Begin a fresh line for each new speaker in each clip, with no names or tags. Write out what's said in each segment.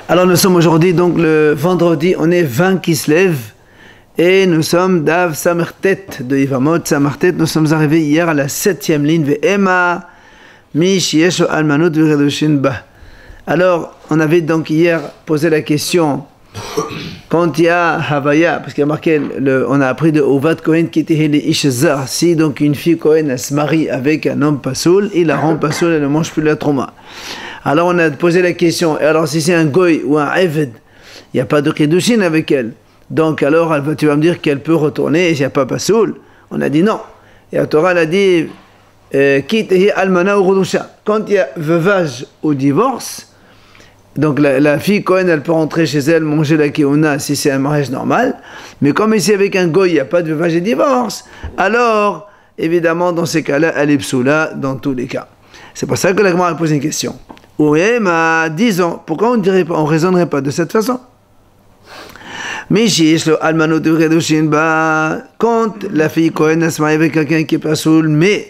Alors nous sommes aujourd'hui, donc le vendredi, on est 20 qui se lèvent et nous sommes d'Av Samertet de Yvamot Samertet. Nous sommes arrivés hier à la 7e ligne Ve'ema mi shiyesho almanut v'redushin ba. Alors on avait donc hier posé la question quand il y a Havaya, parce qu'il y a marqué, on a appris de Ovat Kohen qui était les Ishazar. Si donc une fille Kohen elle se marie avec un homme Pasoul, il la rend Pasoul, elle ne mange plus la Trouma. Alors on a posé la question, et alors si c'est un Goy ou un Eved, il n'y a pas de Kedushin avec elle. Donc alors tu vas me dire qu'elle peut retourner et il n'y a pas Pasoul. On a dit non. Et la Torah elle a dit Kitehi almana ou rodusha. Quand il y a veuvage ou divorce, donc la fille Cohen elle peut rentrer chez elle, manger la keuna si c'est un mariage normal. Mais comme ici avec un Goy il n'y a pas de veuvage et divorce, alors évidemment dans ces cas-là elle est psoula dans tous les cas. C'est pour ça que la Gemara a posé une question. Oui, mais 10 ans, pourquoi on ne raisonnerait pas de cette façon? Mais quand la fille Cohen se marie avec quelqu'un qui est pas saoul, mais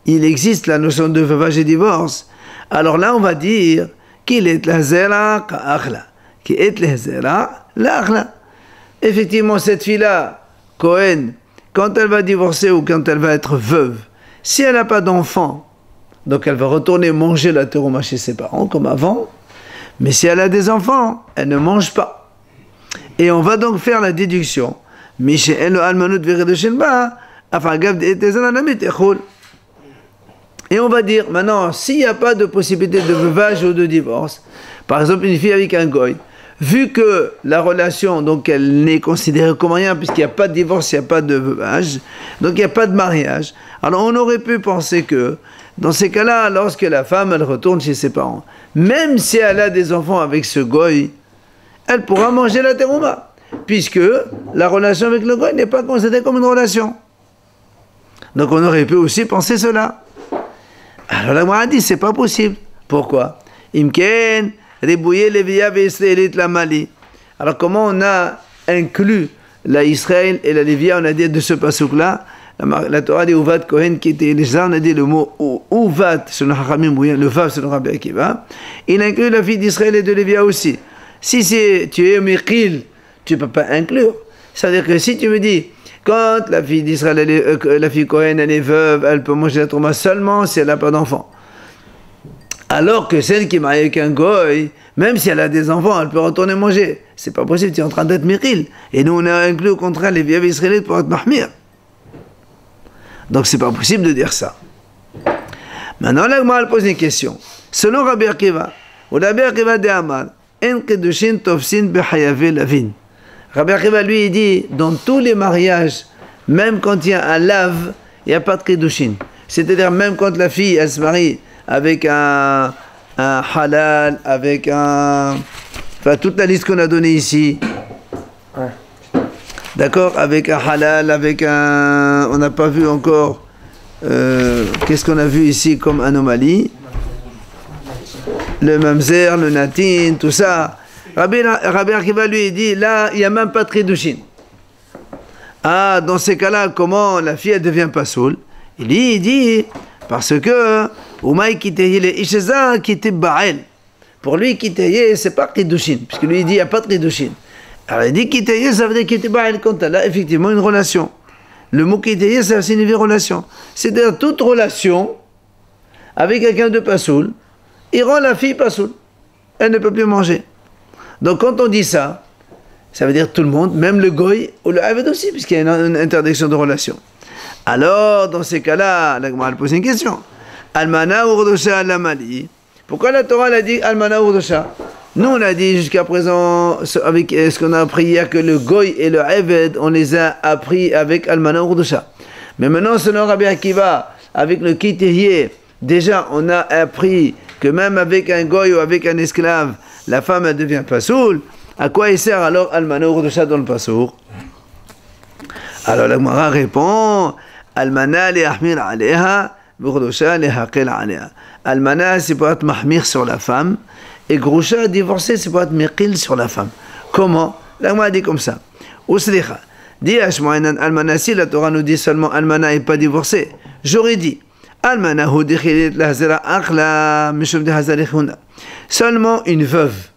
il existe la notion de veuvage et divorce, alors là on va dire qu'il est la zera ka'achla, qui est la zera l'achla. Effectivement, cette fille-là, Cohen, quand elle va divorcer ou quand elle va être veuve, si elle n'a pas d'enfant, donc elle va retourner manger la terouma chez ses parents comme avant, mais si elle a des enfants, elle ne mange pas. Et on va donc faire la déduction. Et on va dire, maintenant, s'il n'y a pas de possibilité de veuvage ou de divorce, par exemple une fille avec un goy, vu que la relation, donc elle n'est considérée comme rien, puisqu'il n'y a pas de divorce, il n'y a pas de veuvage, donc il n'y a pas de mariage, alors on aurait pu penser que, dans ces cas-là, lorsque la femme, elle retourne chez ses parents, même si elle a des enfants avec ce goy, elle pourra manger la terouma, puisque la relation avec le goy n'est pas considérée comme une relation. Donc on aurait pu aussi penser cela. Alors la Gemara dit, c'est pas possible. Pourquoi? Imken, ribouye leviya ve'israélit la Mali. Alors comment on a inclus la Israël et la Lévia, on a dit de ce pasuk-là, la Torah dit Uvat Kohen qui était les on a dit le mot Uvat, c'est le Hachamim, le Vav, c'est le Rabbi Akiva. Il inclut la fille d'Israël et de Lévia aussi. Si tu es Mikhil, tu ne peux pas inclure. C'est-à-dire que si tu me dis, quand la fille d'Israël, la fille Kohen, elle est veuve, elle peut manger la Trouma seulement si elle n'a pas d'enfant. Alors que celle qui est mariée avec un Goy, même si elle a des enfants, elle peut retourner manger. C'est pas possible, tu es en train d'être Mikhil. Et nous, on a inclus au contraire les vieilles israélites pour être Mahmir. Donc c'est pas possible de dire ça. Maintenant, la Gemara pose une question. Selon Rabbi Akiva, ou Rabbi Akiva de Amar, en kedushin tofsin behayavé lavin. Rabbi Akiva lui il dit, dans tous les mariages, même quand il y a un lave, il n'y a pas de kedushin. C'est-à-dire même quand la fille elle se marie avec un halal, avec un, enfin toute la liste qu'on a donnée ici. Ouais. D'accord, avec un halal, avec un... On n'a pas vu encore... qu'est-ce qu'on a vu ici comme anomalie? Le mamzer, le natin, tout ça. Rabbi Akiva lui dit, là, il n'y a même pas de kedushin. Ah, dans ces cas-là, comment la fille elle devient pas saoul? Il dit, parce que... Oumaï kiteye le isheza kiteb ba'el. Pour lui, kiteye, c'est pas kedushin. Puisque lui, il dit, il n'y a pas de kedushin. Alors il dit kiteye, ça veut dire kiteb ba'el quand elle a effectivement une relation. Le mot kiteye, ça signifie relation. C'est-à-dire toute relation avec quelqu'un de pasoul, il rend la fille pasoul. Elle ne peut plus manger. Donc quand on dit ça, ça veut dire tout le monde, même le goy ou le aved aussi, puisqu'il y a une interdiction de relation. Alors, dans ces cas-là, la Gemara pose une question. Almana ou rodosha al-amali. Pourquoi la Torah l'a dit almana ou rodosha? Nous, on a dit jusqu'à présent, avec ce qu'on a appris hier, que le goy et le aved, on les a appris avec almana ou rodosha. Mais maintenant, selon Rabbi Akiva, avec le kiteye, déjà, on a appris que même avec un goy ou avec un esclave, la femme, elle devient pasoul. À quoi il sert alors almana ou rodosha dans le pasour? Alors la Gemara répond, almana li ahmir aleha, v'rodosha li haqel aleha. Almana, c'est pour être mahmir sur la femme, et grusha, divorcé, c'est pour être miqil sur la femme. Comment? La Gemara dit comme ça. Uslicha, dit Ashmoinan almana, si la Torah nous dit seulement almana et pas divorcé, j'aurais dit, almana hu dichilit la zera akhla, mishum de hazarichuna. Seulement une veuve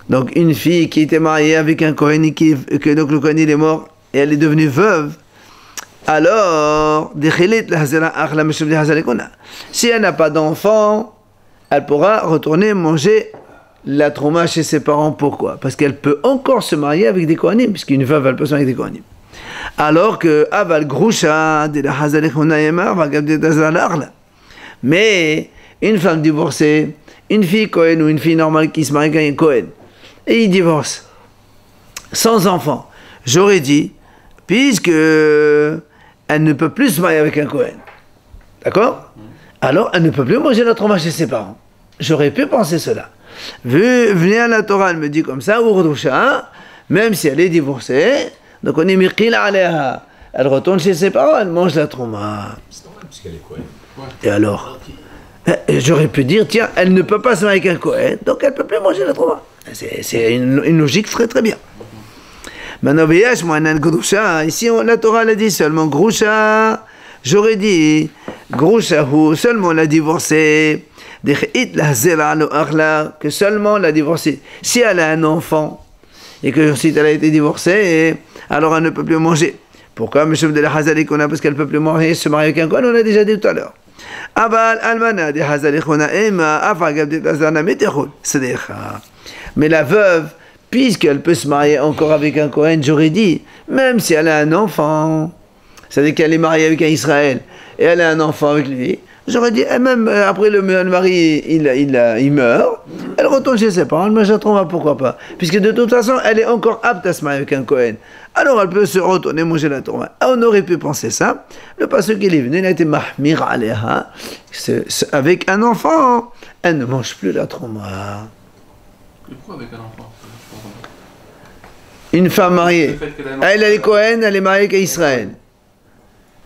Donc une fille qui était mariée avec un Kohen et que donc le Kohen il est mort et elle est devenue veuve, alors si elle n'a pas d'enfant, elle pourra retourner manger la trouma chez ses parents. Pourquoi? Parce qu'elle peut encore se marier avec des Kohanim, puisqu'une veuve elle peut se marier avec des Kohanim. Alors que aval grusha de la mais une femme divorcée, une fille Kohen ou une fille normale qui se marie avec un Kohen, et il divorce, sans enfant, j'aurais dit, puisque elle ne peut plus se marier avec un Kohen, d'accord? Alors elle ne peut plus manger la trouma chez ses parents. J'aurais pu penser cela. Venir la Torah, elle me dit comme ça, Urdusha, même si elle est divorcée, donc on est miqil aléha, elle retourne chez ses parents, elle mange la trouma.
C'est normal puisqu'elle est Kohen.
Et alors, j'aurais pu dire, tiens, elle ne peut pas se marier avec un Kohen, donc elle ne peut plus manger la trouma. C'est une logique très très bien. Maintenant, ici la Torah l'a dit seulement Grusha, j'aurais dit Grusha, seulement la divorcée, que seulement la divorcée. Si elle a un enfant, et que si elle a été divorcée, alors elle ne peut plus manger. Pourquoi? Parce qu'elle ne peut plus manger, se marier avec un Kohen, on a déjà dit tout à l'heure. Mais la veuve, puisqu'elle peut se marier encore avec un Kohen, j'aurais dit, même si elle a un enfant, c'est-à-dire qu'elle est mariée avec un Israël, et elle a un enfant avec lui, j'aurais dit, et même après le mari, il meurt, elle retourne chez ses parents, elle mange la trouma, pourquoi pas? Puisque de toute façon, elle est encore apte à se marier avec un Kohen. Alors elle peut se retourner manger la trouma. On aurait pu penser ça. Le passage qui est venu, il a été mahmir aléha. Avec un enfant, elle ne mange plus la trouma.
Pourquoi avec un enfant?
Une femme mariée. Elle est Kohen, elle est mariée avec Israël.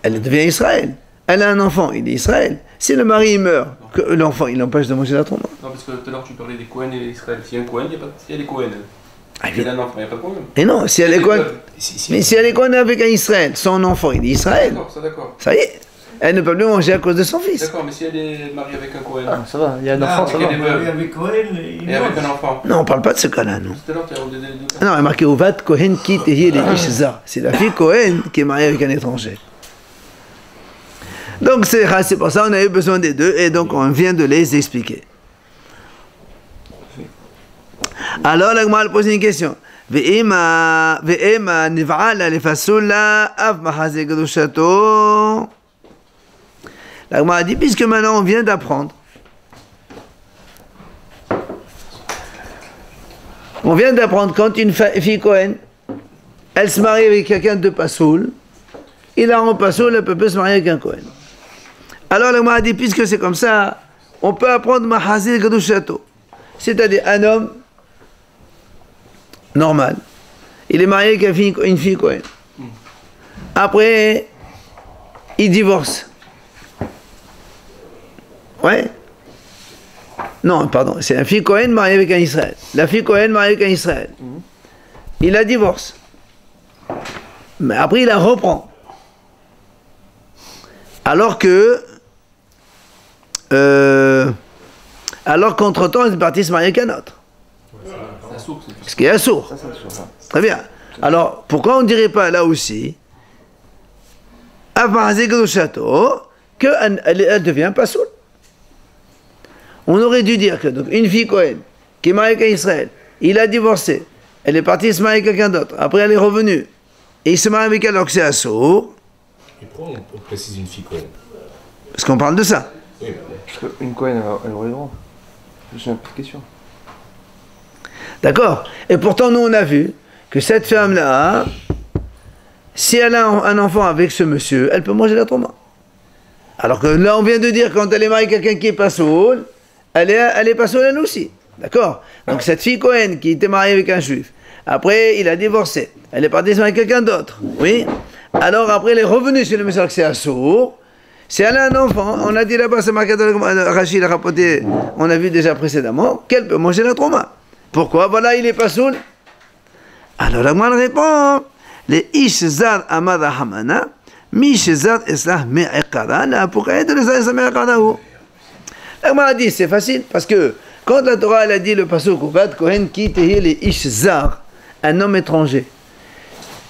Elle devient Israël. Elle a un enfant, il est Israël. Si le mari meurt, que l'enfant, il l'empêche de manger la trouma.
Non, parce que tout à l'heure tu parlais des Kohen et d'Israël. S'il y a un Kohen, il y a pas. S'il y a des Kohen. Il y a un enfant, il n'y a pas de problème.
Et non, si elle est Kohen. Mais si elle est Kohen avec un Israël, son enfant, il est Israël.
D'accord, ça d'accord.
Ça y est. Elle ne peut plus manger à cause de son fils.
D'accord, mais si elle est mariée avec un Kohen.
Ah, ça va, il y a un enfant, ça va.
Avec Cohen,
Et avec un enfant.
Non, on ne parle pas de ce cas-là, non.
Tout à l'heure tu as redonné deux cas.
Ah non, il est marqué Uvat Kohen qui tehiye les Ishza. C'est la fille Kohen qui est mariée avec un étranger. Donc c'est pour ça qu'on a eu besoin des deux et donc on vient de les expliquer. Alors la Gemara pose une question. Ve'ema niv'ala lefasula av mahaze gedushato. La Gemara dit, puisque maintenant on vient d'apprendre, quand une fille Kohen, elle se marie avec quelqu'un de Pasoul, il a un Pasoul, elle peut pas se marier avec un Kohen. Alors la Gemara dit, puisque c'est comme ça, on peut apprendre Mahazir Gadushato, c'est-à-dire un homme normal, il est marié avec une fille Kohen. Après, il divorce. Ouais. Non, pardon, c'est la fille Kohen mariée avec un Israël. La fille Kohen mariée avec un Israël. Il la divorce. Mais après, il la reprend. Alors qu'entre-temps, il est parti se marier avec un autre. Parce qu'il est sourd. Très bien. Alors, pourquoi on ne dirait pas là aussi, qu'elle devient pas sourde? On aurait dû dire que donc, une fille Kohen qui est mariée avec un Israël, il a divorcé, elle est partie se marier avec quelqu'un d'autre, après elle est revenue, et il se marie avec elle alors que c'est assourd.
Et pourquoi on précise une fille Cohen?
Parce qu'on parle de ça.
Oui,
Parce qu'une Cohen, elle aurait le droit. J'ai une petite question.
D'accord. Et pourtant, nous, on a vu que cette femme-là, si elle a un enfant avec ce monsieur, elle peut manger la trouma. Alors que là, on vient de dire, quand elle est mariée avec quelqu'un qui est pas saoul, elle est pas saoul elle aussi. D'accord. Donc cette fille Cohen qui était mariée avec un juif, après, il a divorcé. Elle est partie avec quelqu'un d'autre. Oui. Alors après, elle est revenue chez le monsieur que c'est assourd. Si elle a un enfant, on a dit là-bas, c'est marqué dans Rachid a rapporté, on a vu déjà précédemment, qu'elle peut manger la trouma. Pourquoi? Voilà, il est pas saoul. Alors la moine répond, les ishzar amada hamana, mishzar islah me'ekara, la pourquoi de les islah me'ekara. La moine dit, c'est facile, parce que Quand la Torah elle a dit le pasuk Uvat Kohen ki tehi le ish zar, un homme étranger.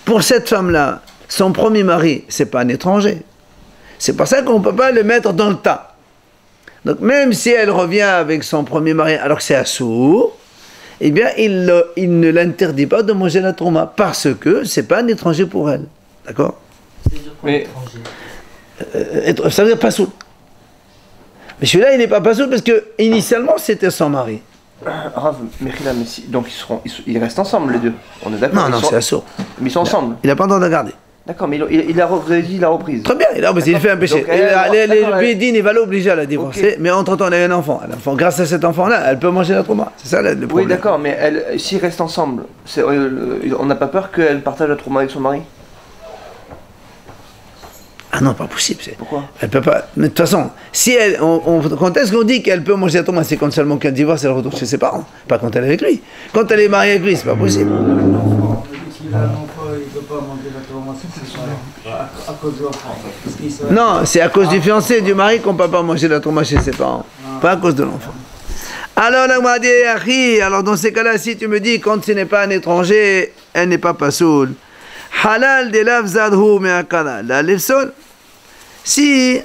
Pour cette femme-là, son premier mari, c'est pas un étranger. C'est pour ça qu'on ne peut pas le mettre dans le tas. Donc même si elle revient avec son premier mari alors que c'est assourd, eh bien il ne l'interdit pas de manger la trouma parce que c'est pas un étranger pour elle. D'accord?
Mais
Ça veut dire pas soul. Mais celui-là il n'est pas soul parce que initialement c'était son mari.
Rav, Mechila, mais donc ils restent ensemble les deux. On est d'accord?
Non, c'est assourd.
Mais ils sont ensemble.
Il n'a pas le droit de garder.
D'accord, mais il a repris la reprise.
Très bien, il fait un péché. Le Bédine, il va l'obliger à la divorcer, okay. Mais entre-temps, on a un enfant. Grâce à cet enfant-là, elle peut manger la trouma. C'est ça le problème.
Oui, d'accord, mais s'ils restent ensemble, on n'a pas peur qu'elle partage la trouma avec son mari?
Ah non, pas possible.
Pourquoi?
Elle peut pas. Mais de toute façon, si quand est-ce qu'on dit qu'elle peut manger la trouma, c'est quand seulement qu'elle divorce, elle retourne chez ses parents. Pas quand elle est avec lui. Quand elle est mariée avec lui, c'est pas possible.
S'il a un enfant, il ne peut pas manger la trouma, c'est à cause de l'enfant.
Non, c'est à cause du fiancé, du mari qu'on ne peut pas manger la trouma chez ses parents. Pas à cause de l'enfant. Alors, la m'a dit, Achi, alors dans ces cas-là, si tu me dis, quand ce n'est pas un étranger, elle n'est pas pasoul. Halal de lav zadhu me'akala. La lefsol. Si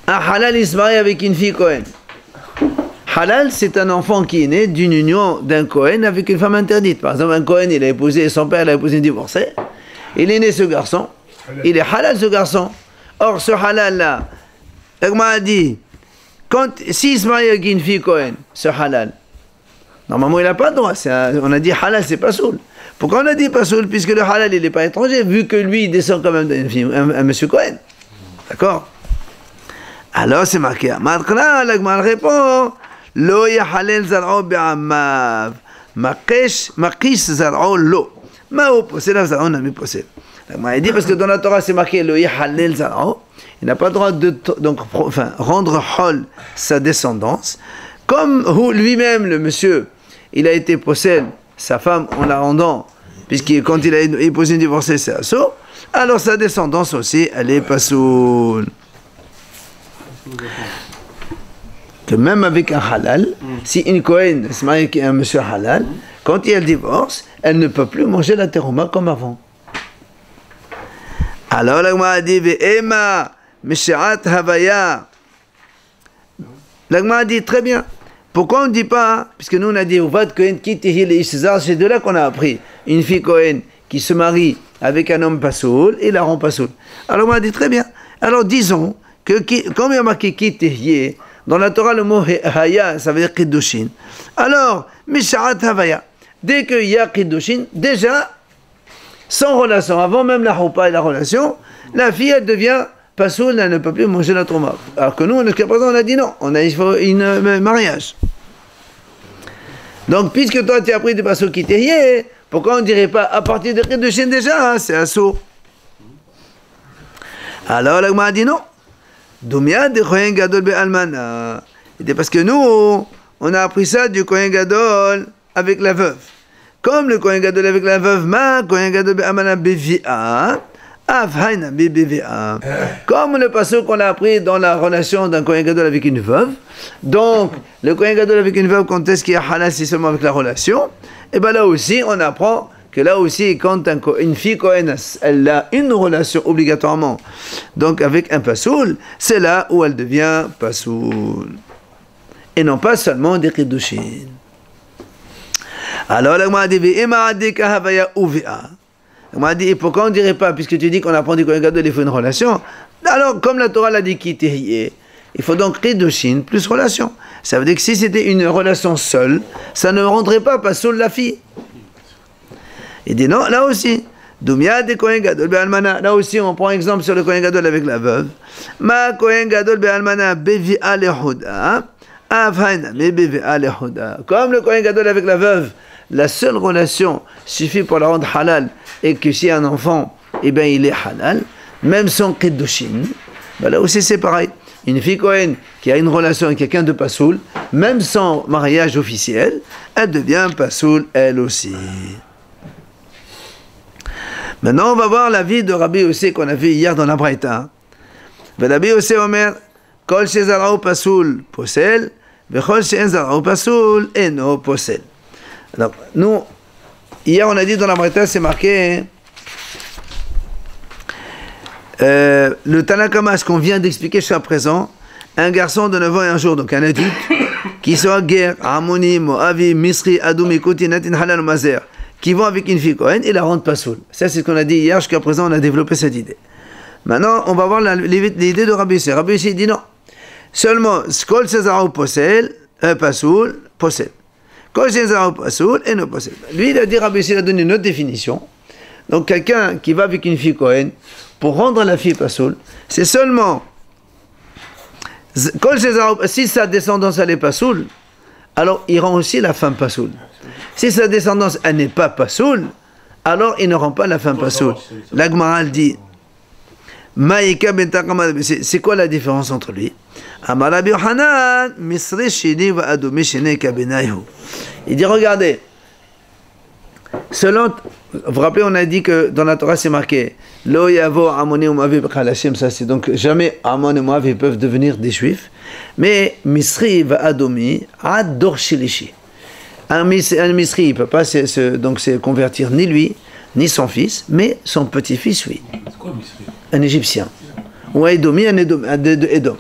un halal il se marie avec une fille Cohen. Halal, c'est un enfant qui est né d'une union d'un Cohen avec une femme interdite. Par exemple, un Cohen, il a épousé, son père, il a épousé une divorcée. Il est né ce garçon. Il est halal ce garçon. Or, ce halal-là, Agma a dit, s'il se marie avec une fille Cohen, ce halal, normalement, il n'a pas le droit. On a dit halal, c'est pas soul. Pourquoi on a dit pas soul? Puisque le halal, il n'est pas étranger, vu que lui, il descend quand même d'un monsieur Cohen. D'accord? Alors, c'est marqué. Maintenant, l'Agma répond, Lo yahalel zar'o bi'amav. Makis zar'o lo. Ma'o posel, zar'o n'a mis posel. Il dit parce que dans la Torah, c'est marqué Lo yahalel zar'o. Il n'a pas le droit de rendre hol sa descendance. Comme lui-même, le monsieur, il a été possède sa femme en la rendant, puisque quand il a épousé une divorcée, c'est assaut, alors sa descendance aussi, elle est pas soul. Que même avec un halal, si une Kohen se marie avec un monsieur halal, quand il y a le divorce, elle ne peut plus manger la terouma comme avant. Alors l'Agma a dit, Ve'ema, Meshe'at Havaya. L'Agma a dit, très bien. Pourquoi on ne dit pas, puisque nous on a dit, Uvat Kohen Kitehi le Ishzar, c'est de là qu'on a appris. Une fille Kohen qui se marie avec un homme pasoul et la rend pasoul. Alors on a dit, très bien. Alors disons que, comme il y a marqué Kitehi, dans la Torah le mot Haya, ça veut dire Kiddushin. Alors, Misharat Havaya, dès qu'il y a Kiddushin, déjà, sans relation, avant même la Choupa et la relation, la fille elle devient pasoul, elle ne peut plus manger la trouma. Alors que nous, jusqu'à présent, on a dit non, il faut un mariage. Donc, puisque toi, tu as appris des pasoul qui t'est pourquoi on ne dirait pas à partir de Kiddushin déjà, hein, c'est assaut. Alors, l'Agma a dit non. Doumia de Kohen Gadol be'almana. C'est parce que nous, on a appris ça du Kohen Gadol avec la veuve. Comme le Kohen Gadol avec la veuve, ma Kohen Gadol be'almana bevi'a. Comme le passage qu'on a appris dans la relation d'un Kohen Gadol avec une veuve, donc le Kohen Gadol avec une veuve, quand est-ce qu'il y a halal, c'est seulement avec la relation, et bien là aussi on apprend que là aussi quand une fille Kohen elle a une relation obligatoirement donc avec un pasoul, c'est là où elle devient pasoul et non pas seulement des kiddushin. Alors la m'a dit on m'a dit, et pourquoi on ne dirait pas, puisque tu dis qu'on apprend du Kohen Gadol, il faut une relation. Alors, comme la Torah l'a dit, il faut donc Kiddushin plus relation. Ça veut dire que si c'était une relation seule, ça ne rendrait pas pasoul la fille. Il dit non, là aussi. Doumia de Kohen Gadol be'almana. Là aussi, on prend exemple sur le Kohen Gadol avec la veuve. Ma Kohen Gadol be'almana bevi'a lehuda. Avhaina me bevi'a lehuda. Comme le Kohen Gadol avec la veuve, la seule relation suffit pour la rendre halal et que si un enfant, eh bien il est halal, même sans kiddushin, ben là aussi c'est pareil. Une fille Kohen qui a une relation avec quelqu'un de pasoul, même sans mariage officiel, elle devient pasoul elle aussi. Maintenant on va voir la vie de Rabbi Yossé qu'on a vu hier dans la Braïta. Rabbi Yossé Omer, Kol Shezarao pasoul posel, Bechol she'en zara'u pasoul, eno posel. Alors, nous, hier on a dit dans la Braïta, c'est marqué, le Tanakama, ce qu'on vient d'expliquer jusqu'à présent, un garçon de 9 ans et un jour, donc un adulte, qui soit guerre, Amoni, Moavi, Misri, Adoumi, Koti, Natin, Halal, Mazer, qui vont avec une fille Kohen et la rendent pas soul. Ça, c'est ce qu'on a dit hier, jusqu'à présent, on a développé cette idée. Maintenant, on va voir l'idée de Rabbi Yossi. Rabbi Yossi dit non. Seulement, Skol César Posel, Pasoul, Posel. Kol César Pasoul, et no Posel. Lui, il a dit, Rabbi Yossi, il a donné une autre définition. Donc, quelqu'un qui va avec une fille Kohen, pour rendre la fille Pasoul, c'est seulement si sa descendance elle est Pasoul, alors il rend aussi la femme Pasoul. Si sa descendance elle n'est pas Pasoul, alors il ne rend pas la femme Pasoul. La Gemara dit Maïka ben Takama, c'est quoi la différence entre lui? Amar Rabbi Yochanan, Misri shini va adomi shini kabenayhu. Il dit regardez, selon, vous vous rappelez, on a dit que dans la Torah c'est marqué Lo yavo Amoni ou Moavi b'chal Hashem, ça c'est donc jamais Amon et Moavi peuvent devenir des juifs, mais Misri va adomi ad dor shilishi. Un Misri il ne peut pas se convertir ni lui ni son fils, mais son petit-fils oui.
C'est quoi Misri?
Un Égyptien. Ou un Édomi, un Édom.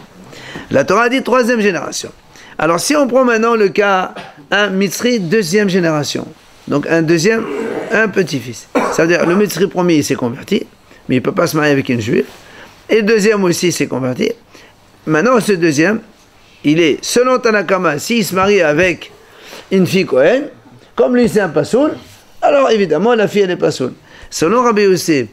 La Torah dit 3e génération. Alors si on prend maintenant le cas, un Misri 2e génération, donc un petit-fils. Ça veut dire le Misri premier il s'est converti, mais il ne peut pas se marier avec une juive. Et le deuxième aussi s'est converti. Maintenant ce deuxième, il est, selon Tanakama, s'il se marie avec une fille Kohen, comme lui c'est un pasoul, alors évidemment la fille elle est pasoul. Selon Rabbi Yossi,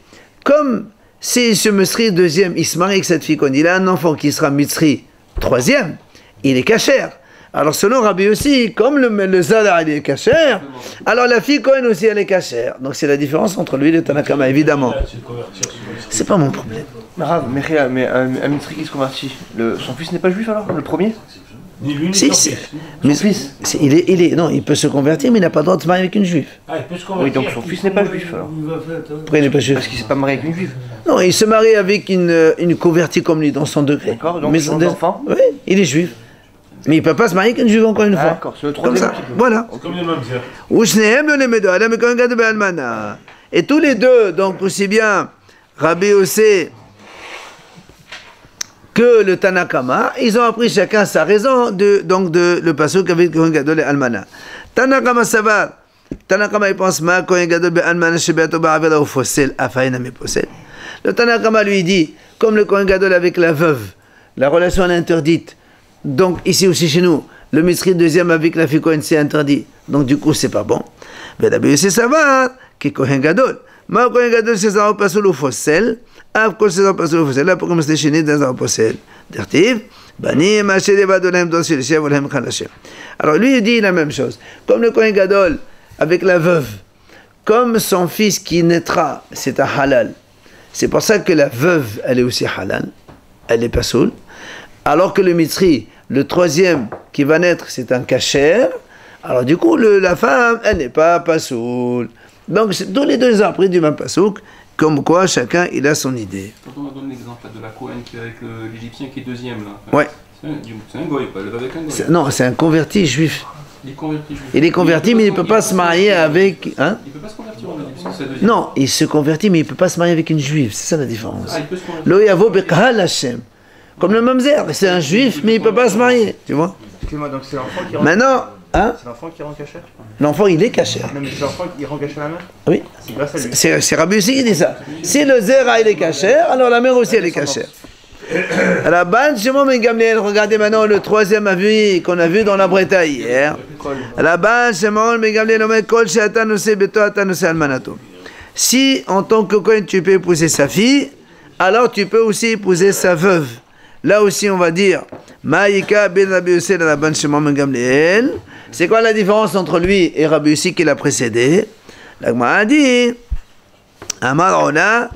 comme si ce Misri deuxième, il se marie avec cette fille Kohen, il a un enfant qui sera Misri troisième, il est kasher. Alors selon Rabbi Yossi, comme le Zadar il est kasher, alors la fille Kohen aussi elle est kasher. Donc c'est la différence entre lui et le Tanakama, évidemment. C'est pas mon problème.
Mais un Misri qui se convertit, son fils n'est pas juif alors, le premier?
Ni lui, ni
Si,
son
si.
fils.
Mais non, il peut se convertir, mais il n'a pas le droit de se marier avec une juive.
Ah, il peut se
Oui,
convertir.
donc son fils n'est pas juif alors.
Pourquoi il n'est pas juif?
Parce qu'il ne s'est pas marié avec une juive.
Non, il se marie avec une convertie comme lui, dans son degré.
D'accord, donc
mais
son enfant?
Oui, il est juif. Mais il ne peut pas se marier avec une juive encore une fois.
D'accord, c'est le
Comme
troisième
ça,
qui peut.
voilà.
Comme les mamzères.
Et tous les deux, donc aussi bien Rabbi Yossi que le Tanakama, ils ont appris chacun sa raison de le pasuk avec Kohen Gadol et Almana. Tanakama Savar, Tanakama il pense ma Kohen Gadol be Almana shebeato ba'avera ou fossel afaina me possel. Le Tanakama lui dit, comme le Kohen Gadol avec la veuve, la relation est interdite. Donc ici aussi chez nous, le Misri deuxième avec la fille Kohen c'est interdit. Donc du coup c'est pas bon. Mais Rabbi Yossi Savar, qui Kohen Gadol. Ma Kohen Gadol c'est ça au pasul ou fossel. Alors lui il dit la même chose. Comme le Kohen Gadol avec la veuve, comme son fils qui naîtra, c'est un halal. C'est pour ça que la veuve, elle est aussi halal, elle est pas soul. Alors que le Misri, le troisième qui va naître, c'est un kasher. Alors du coup, la femme, elle n'est pas soul. Donc tous les deux ils ont appris du même pasouk. Comme quoi, chacun, il a son idée.
Quand on donne l'exemple de la Cohen qui est avec l'Égyptien qui est deuxième là.
Ouais.
C'est un goy, pas avec un goy.
Non, c'est un converti juif.
Il est converti juif.
Il est converti, mais il ne peut pas se marier avec... Hein?
Il ne peut pas se convertir en Égypte, parce que c'est deuxième.
Non, il se convertit, mais il ne peut pas se marier avec une juive. C'est ça la différence.
Ah, il peut se convertir.
Lo yavo be'kahal Hashem. Comme le mamzer, c'est un juif, mais il ne peut pas se marier. Tu vois?
Excusez-moi, donc c'est l'enfant qui rend.
Maintenant, hein?
C'est l'enfant qui rend cachère.
L'enfant, il est caché.
Non, mais c'est l'enfant qui rend cachère la mère.
Oui.
C'est grâce à lui.
C'est Rabbi Yossi qui dit ça. Si le zera, il est caché, alors la mère aussi, elle est cachée. La ban Shimon ben Gamliel, regardez maintenant le troisième avis qu'on a vu dans la Breta hier. La ban Shimon ben Gamliel, kol she'ata noseh beto ata noseh almanato. Si en tant que Kohen tu peux épouser sa fille, alors tu peux aussi épouser sa veuve. Là aussi on va dire Maïka ben Rabbi Yossi la ban Shimon ben Gamliel. C'est quoi la différence entre lui et Rabbi Yossi qui l'a précédé? La Gemara a dit Amar Ona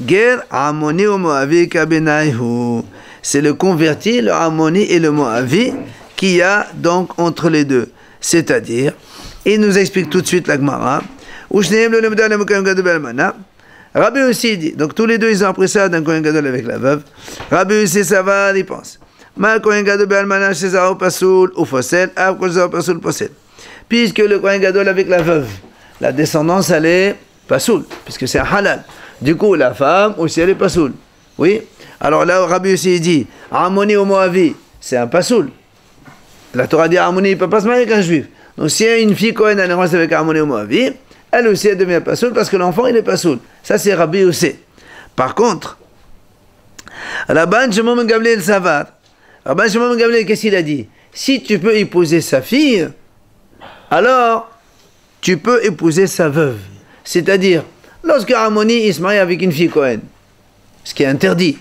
Ger Amoni ou Moavi Kabenaihu. C'est le converti, le Amoni et le Moavi qu'il y a donc entre les deux. C'est-à-dire, il nous explique tout de suite la Gemara. Rabbi Yossi dit, donc tous les deux ils ont appris ça d'un Kohen Gadol avec la veuve. Rabbi Yossi ça va, il pense. Ma Kohen Gadol be'almana shezao pasoul ou fossel, av kol zao pasoul possel. Puisque le Kohen Gadol avec la veuve, la descendance elle est pasoul, puisque c'est un halal. Du coup, la femme aussi elle est pasoul. Oui. Alors là, Rabbi aussi dit, Ammoni ou Moavi, c'est un pasoul. La Torah dit Ammoni, il ne peut pas se marier avec un juif. Donc si une fille Kohen elle est restée avec Ammoni ou Moavi, elle aussi elle devient pasoul parce que l'enfant il est pasoul. Ça c'est Rabbi aussi. Par contre, Rabban Shimon ben Gamliel Savar, Rabban Shimon ben Gamliel, qu'est-ce qu'il a dit? Si tu peux épouser sa fille, alors tu peux épouser sa veuve. C'est-à-dire, lorsque Ammoni il se marie avec une fille Kohen, ce qui est interdit.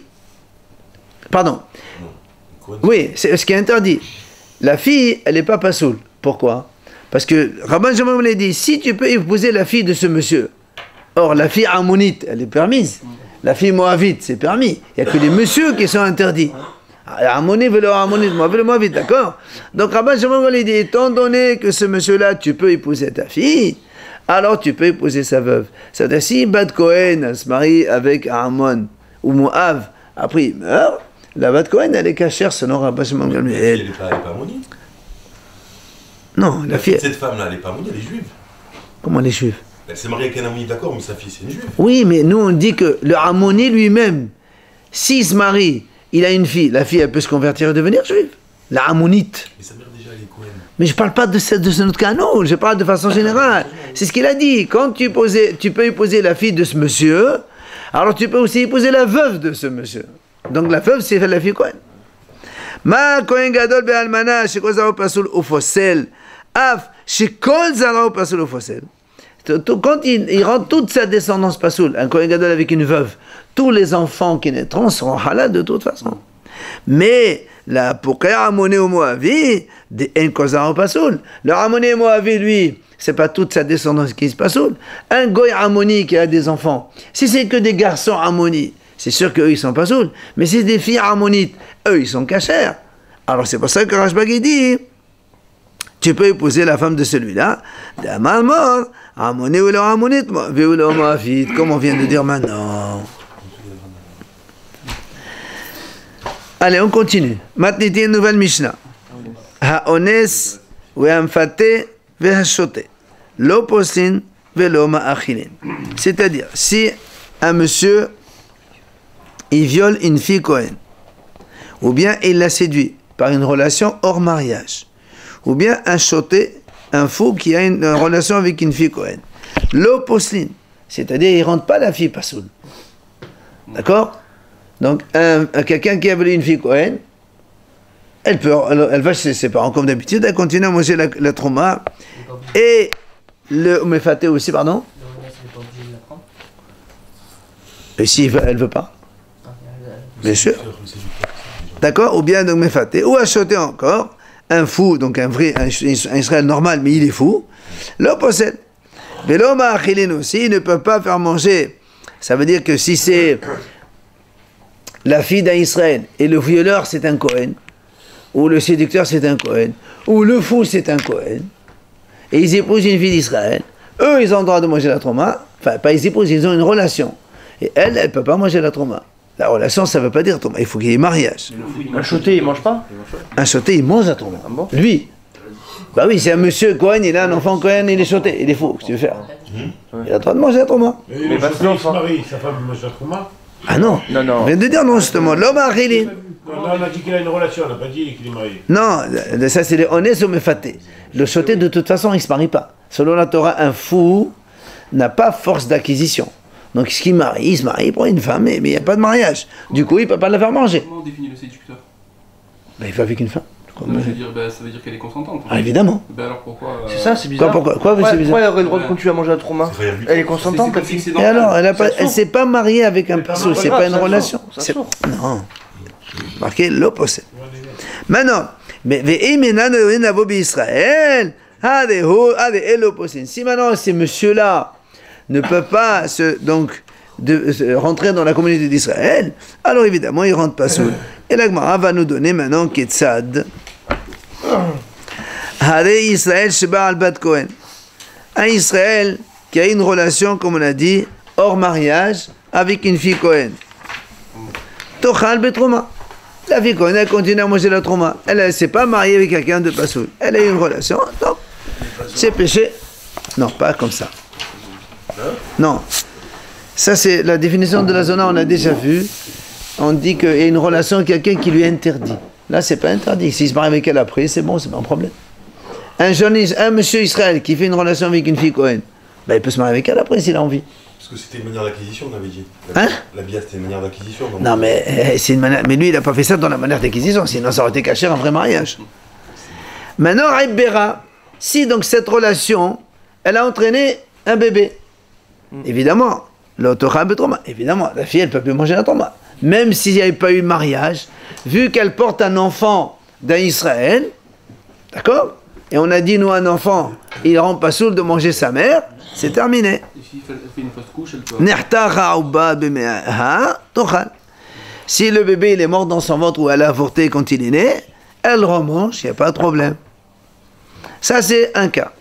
Pardon. Oui, c'est ce qui est interdit. La fille, elle n'est pas pasoul. Pourquoi? Parce que Rabban Shimon l'a dit, si tu peux épouser la fille de ce monsieur, or la fille ammonite, elle est permise. La fille moavite, c'est permis. Il n'y a que les messieurs qui sont interdits. Ammonite veut le ammonite, moavite le moavite, d'accord? Donc Rabban Shimon l'a dit, étant donné que ce monsieur-là, tu peux épouser ta fille, alors tu peux épouser sa veuve. C'est-à-dire, si Bat Kohen se marie avec Ammon ou Moav, après il meurt, la Bat Kohen, elle est cachère selon Rabban Shimon Gamliel.
Elle n'est pas ammonite.
Non, la fille.
Cette femme-là, elle n'est pas ammonite, elle est juive.
Comment les juifs?
Elle s'est mariée avec un ammonite, d'accord, mais sa fille, c'est une juive.
Oui, mais nous on dit que le Ammoni lui-même, s'il se marie, il a une fille, la fille elle peut se convertir et devenir juive. La Ammonite.
Mais sa mère déjà, elle est Kohen.
Mais je ne parle pas de ce notre cas, non, je parle de façon générale. C'est ce qu'il a dit. Quand tu peux épouser la fille de ce monsieur, alors tu peux aussi épouser la veuve de ce monsieur. Donc la veuve, c'est la fille Kohen. Ma Kohen Gadol be'almana, shekol zaro pasoul ou fossel, af, shekol zaro pasoul ou fossel. Quand il rend toute sa descendance pasoul, un Kohen Gadol avec une veuve, tous les enfants qui naîtront seront halal de toute façon. Mais la pourquoi Ammoni ou Moavi, des Enkozar pasoul. Le Ammoni ou Moavi, lui, c'est pas toute sa descendance qui se pasoul. Un Goy Ammoni qui a des enfants, si c'est que des garçons Ammoni, c'est sûr qu'eux ils sont pasoul. Mais si c'est des filles Ammonites, eux ils sont cachères. Alors c'est pour ça que Rashbag dit, tu peux épouser la femme de celui-là, d'Amal mort, Ammoni ou leur Ammonite, Moavi ou leur Moavite, comme on vient de dire maintenant. Allez, on continue. Maintenant, une nouvelle Mishnah. Ha'ones ve'amfate ve'hashote. Lo poslin ve'lo ma'achilin. C'est-à-dire, si un monsieur, il viole une fille Kohen, ou bien il la séduit par une relation hors mariage, ou bien un choté, un fou qui a une relation avec une fille Kohen. Lo poslin, c'est-à-dire, il ne rentre pas la fille pasoul. D'accord? Donc, quelqu'un qui a volé une fille Kohen, elle va chez ses parents comme d'habitude, elle continue à manger la trauma. Et le mefaté aussi, pardon. Et si elle ne veut pas? Bien sûr. D'accord? Ou bien donc mefaté, ou acheter encore un fou, donc un Israël normal, mais il est fou. Le possède. Mais l'homme à Achilin aussi, il ne peut pas faire manger. Ça veut dire que si c'est la fille d'un Israël, et le violeur c'est un Kohen, ou le séducteur c'est un Kohen, ou le fou c'est un Kohen, et ils épousent une fille d'Israël, eux ils ont le droit de manger la trauma, enfin pas ils épousent, ils ont une relation, et elle ne peut pas manger la trauma. La relation ça ne veut pas dire trauma, il faut qu'il y ait mariage.
Un choté, il mange pas?
Un choté il mange la trauma.
Ah bon?
Lui. Bah oui, c'est un monsieur Cohen, il a un enfant Cohen, il est choté, il est fou, qu'est-ce que tu veux faire? Il a le droit de manger la trauma.
Mais parce qu'il se marie, sa femme mange la trauma.
Ah non,
Non.
on vient de dire non justement, l'homme a rilé.
Non, là on a dit qu'il a une relation, on n'a pas dit qu'il est marié.
Non, ça c'est les honnêtes ou mefaté. Le choté de toute façon il ne se marie pas. Selon la Torah, un fou n'a pas force d'acquisition. Donc ce qu'il marie, il se marie pour une femme, mais il n'y a pas de mariage. Du coup il ne peut pas la faire manger.
Comment on définit le séducteur?
Bah, il va avec une femme.
Non, je veux dire, ça veut dire qu'elle est consentante.
Ah évidemment.
Ben alors pourquoi
C'est ça, c'est bizarre.
Pourquoi c'est bizarre?
Pourquoi elle aurait le droit de continuer à manger la trauma? Elle est consentante,
C'est
la fille.
fixé
Et alors, elle
Ça
ne s'est pas mariée avec un perso, c'est pas une relation.
Ça sort.
Non. Marqué l'opposé. Maintenant, mais Israël, si maintenant ces messieurs-là ne peuvent pas rentrer dans la communauté d'Israël, alors évidemment ils ne rentrent pas sous. Et la Gemara va nous donner maintenant Ketzad. Hare Israël Sheba al Bat Kohen. Un Israël qui a une relation, comme on a dit, hors mariage avec une fille Kohen. Tochal betrouma. La fille Cohen, elle continue à manger la trauma. Elle ne s'est pas mariée avec quelqu'un de Passoul. Elle a eu une relation, donc c'est péché. Non, pas comme ça. Non. Ça, c'est la définition de la zona, on a déjà vu. On dit qu'il y a une relation avec quelqu'un qui lui interdit. Là, c'est pas interdit. S'il se marie avec elle après, c'est bon, c'est pas un problème. Un monsieur Israël qui fait une relation avec une fille Cohen, ben, il peut se marier avec elle après s'il a envie.
Parce que c'était une manière d'acquisition, on avait dit.
Hein?
La bia, c'était une manière d'acquisition. donc-
Non, mais c'est une manière. Mais lui, il n'a pas fait ça dans la manière d'acquisition, sinon ça aurait été caché un vrai mariage. Maintenant, Aïbera, si donc cette relation, elle a entraîné un bébé, évidemment, évidemment, la fille, elle ne peut plus manger la trauma. Même s'il n'y avait pas eu mariage, vu qu'elle porte un enfant d'un Israël, d'accord? Et on a dit, nous, un enfant, il rend pas saoul de manger sa mère, c'est terminé.
Et s'il fait une fausse couche, elle peut.
Si le bébé il est mort dans son ventre ou elle a avorté quand il est né, elle remange, il n'y a pas de problème. Ça, c'est un cas.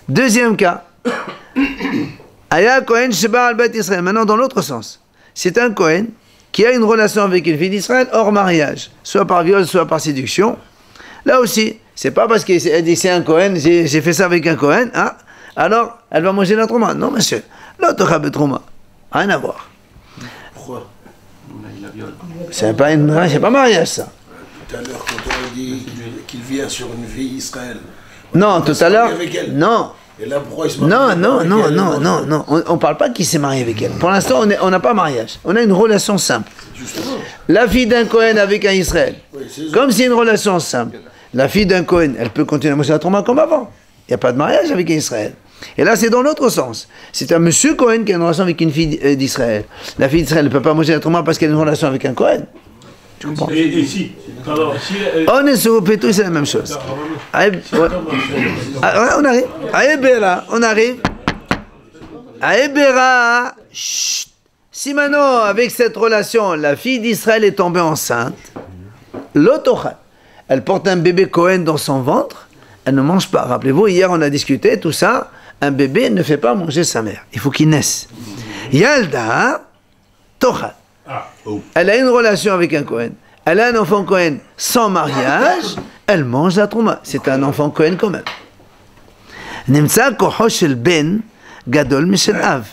Deuxième cas. Aya Kohen Sheba al Bet Israël. Maintenant, dans l'autre sens. C'est un Kohen qui a une relation avec une fille d'Israël hors mariage, soit par viol, soit par séduction. Là aussi, c'est pas parce qu'elle dit c'est un Kohen, j'ai fait ça avec un Kohen, hein, alors elle va manger la trauma. Non, monsieur. L'autre trauma. Rien à voir.
Pourquoi?
Il la viole.
C'est pas mariage, ça.
Tout à l'heure, quand on a dit qu'il vient sur une fille Israël.
Non, tout à l'heure.
Avec elle.
Non.
Et là, pourquoi il se marie
Non.
avec elle?
On ne parle pas qu'il s'est marié avec elle. Pour l'instant, on n'a pas mariage. On a une relation simple.
Justement.
La fille d'un Kohen avec un Israël.
Oui, c'est ça.
Comme c'est une relation simple. La fille d'un Kohen, elle peut continuer à manger la trauma comme avant. Il n'y a pas de mariage avec un Israël. Et là, c'est dans l'autre sens. C'est un monsieur Kohen qui a une relation avec une fille d'Israël. La fille d'Israël ne peut pas manger la trauma parce qu'elle a une relation avec un Kohen. Tu comprends?
Et si alors, si
On est sur Pétou, c'est la même chose. On arrive. Aïbera, on arrive. Aïbera. Si maintenant, avec cette relation, la fille d'Israël est tombée enceinte, l'autochal, elle porte un bébé Cohen dans son ventre, elle ne mange pas. Rappelez-vous, hier on a discuté, tout ça, un bébé ne fait pas manger sa mère. Il faut qu'il naisse. Yalda, Tochal. Elle a une relation avec un Cohen. Elle a un enfant Cohen sans mariage, elle mange la trauma. C'est un enfant Cohen quand même. Nimtsa koho shel ben gadol mishel av.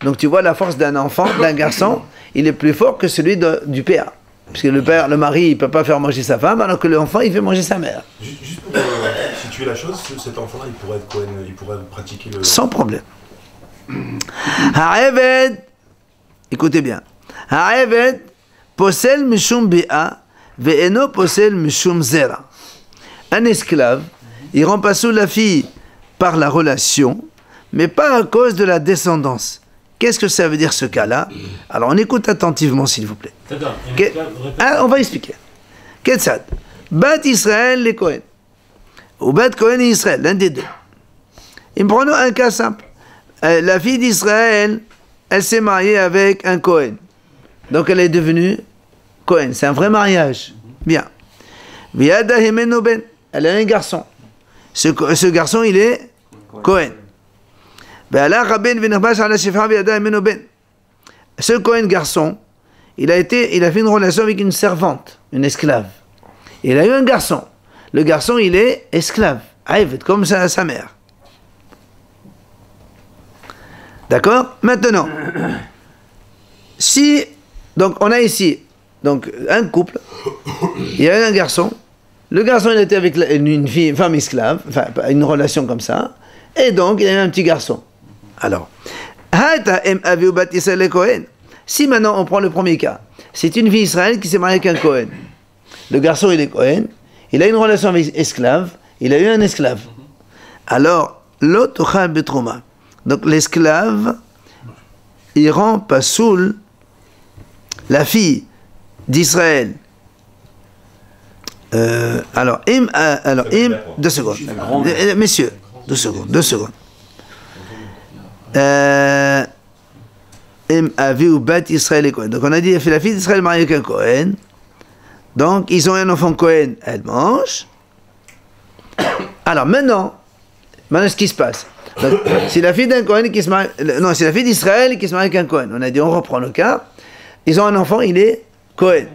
Donc tu vois la force d'un enfant, d'un garçon, il est plus fort que celui du père. Parce que le père, le mari, il ne peut pas faire manger sa femme, alors que l'enfant, il fait manger sa mère.
Juste pour situer la chose, cet enfant-là, il pourrait être Cohen, il pourrait pratiquer le...
Sans problème. Ha'eved, écoutez bien. Ha'eved, posel mishum bi'a, ve'eno posel mishum zera. Un esclave, il rend pas sous la fille par la relation, mais pas à cause de la descendance. Qu'est-ce que ça veut dire ce cas-là? Alors on écoute attentivement s'il vous plaît. On va expliquer. Ketsad, Bat Israël les Cohen, ou Bat Cohen et Israël, l'un des deux. Et prenons un cas simple. La fille d'Israël, elle s'est mariée avec un Cohen. Donc elle est devenue Cohen. C'est un vrai mariage. Bien. Viada Hemeno Ben. Elle a un garçon. Ce garçon, il est Cohen. Ce Cohen garçon, il a fait une relation avec une servante, une esclave. Il a eu un garçon. Le garçon, il est esclave. Comme sa mère. D'accord? Maintenant, donc on a ici donc, un couple, il y a un garçon. Le garçon, il était avec une femme esclave, enfin, une relation comme ça. Et donc, il y a eu un petit garçon. Alors, si maintenant on prend le premier cas, c'est une fille Israël qui s'est mariée avec un Cohen. Le garçon il est Cohen, il a une relation avec esclave, il a eu un esclave. Alors, l'autochal betrouma. Donc l'esclave, il rend pas soul la fille d'Israël. Deux secondes. Messieurs, deux secondes. Donc on a dit, il a fait la fille d'Israël mariée avec un Cohen. Donc ils ont un enfant Cohen, elle mange. Alors maintenant ce qui se passe. Donc, c'est la fille d'un Cohen qui se marie. Non, c'est la fille d'Israël qui se marie avec un Cohen. On a dit, on reprend le cas. Ils ont un enfant, il est Cohen.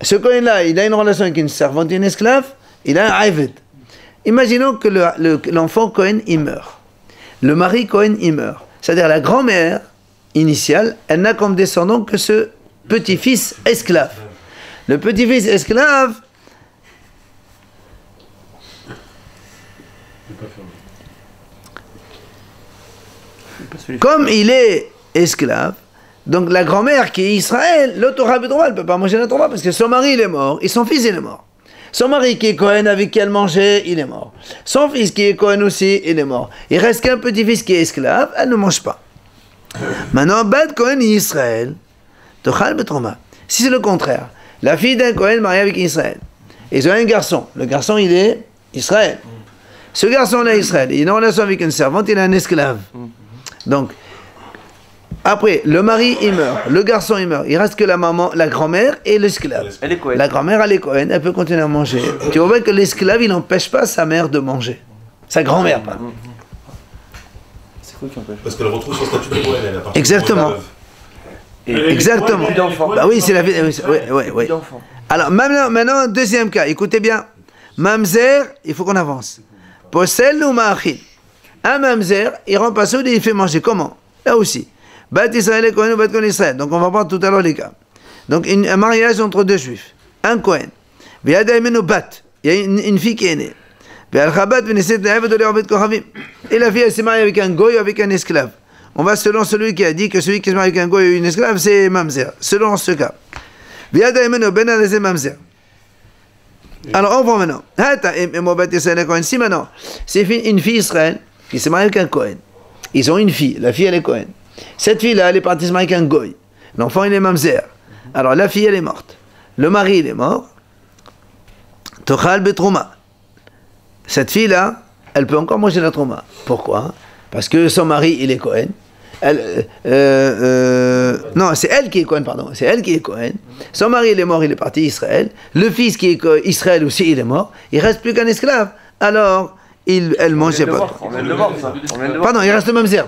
Ce Cohen-là, il a une relation avec une servante et une esclave, il a un Aved. Imaginons que l'enfant Cohen, il meurt. Le mari Cohen, il meurt. C'est-à-dire la grand-mère initiale, elle n'a comme descendant que ce petit-fils esclave. Le petit-fils esclave, comme il est esclave, donc la grand-mère qui est Israël, l'autorah Bedroua, elle ne peut pas manger la Torah parce que son mari il est mort et son fils il est mort. Son mari qui est Cohen avec qui elle mangeait, il est mort. Son fils qui est Cohen aussi, il est mort. Il reste qu'un petit-fils qui est esclave, elle ne mange pas. Maintenant, Bad Cohen et Israël, Tochal Betroma. Si c'est le contraire, la fille d'un Cohen mariée avec Israël, ils ont un garçon, le garçon il est Israël. Ce garçon-là, Israël, il est en relation avec une servante, il est un esclave. Donc, après, le mari, il meurt, le garçon, il meurt. Il reste que la maman, la grand-mère et l'esclave.
Elle est Cohen.
La grand-mère, elle est Cohen, elle peut continuer à manger. Tu vois bien que l'esclave, il n'empêche pas sa mère de manger. Sa grand-mère, pardon.
C'est quoi qui empêche?
Parce qu'elle retrouve son statut de Cohen, elle appartient
Exactement.
au Cohen.
Exactement. Bah oui, c'est la vie. Oui. Alors, maintenant, deuxième cas, écoutez bien. Mamzer, il faut qu'on avance. Possel ou Ma'achil. Un Mamzer, il rend pas sourd et il fait manger. Comment? Là aussi. Bat Israël et Cohen ou Bat Cohen Israël. Donc on va voir tout à l'heure les cas. Donc un mariage entre deux juifs. Un Cohen. Il y a une fille qui est née. Et la fille elle s'est mariée avec un goy ou avec un esclave. On va selon celui qui a dit que celui qui se marie avec un goy ou une esclave, c'est Mamzer. Selon ce cas. Alors on voit maintenant. Si maintenant, c'est une fille Israël qui s'est mariée avec un Cohen. Ils ont une fille. La fille elle est Cohen. Cette fille-là, elle est partie se marier avec un goy. L'enfant, il est mamzer. Alors, la fille, elle est morte. Le mari, il est mort. Tochal betrouma. Cette fille-là, elle peut encore manger la trouma. Pourquoi? Parce que son mari, il est Cohen. Non, c'est elle qui est Cohen, pardon. C'est elle qui est Cohen. Son mari, il est mort, il est parti Israël. Le fils qui est Israël aussi, il est mort. Il ne reste plus qu'un esclave. Alors, elle mangeait pas.
On vient de le voir, ça.
Pardon, il reste le mamzer.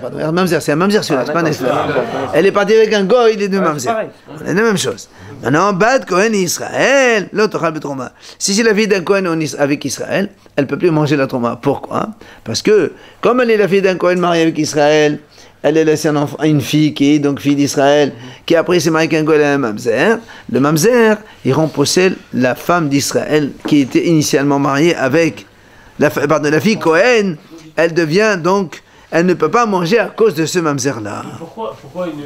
C'est un mamzer celui-là, c'est pas un esclave. Elle est partie avec un goy, il est de mamzer. C'est la même chose. Maintenant, Bad Cohen et Israël, l'autre Chal Betrouma. Si c'est la fille d'un Cohen avec Israël, elle ne peut plus manger la Trouma. Pourquoi? Parce que, comme elle est la fille d'un Cohen mariée avec Israël, elle est laissée un enfant, une fille qui est donc fille d'Israël, qui après s'est mariée avec un goy et un mamzer. Le mamzer, il rend possède la femme d'Israël qui était initialement mariée avec la fille Cohen, elle devient donc, elle ne peut pas manger à cause de ce mamzer-là.
Pourquoi une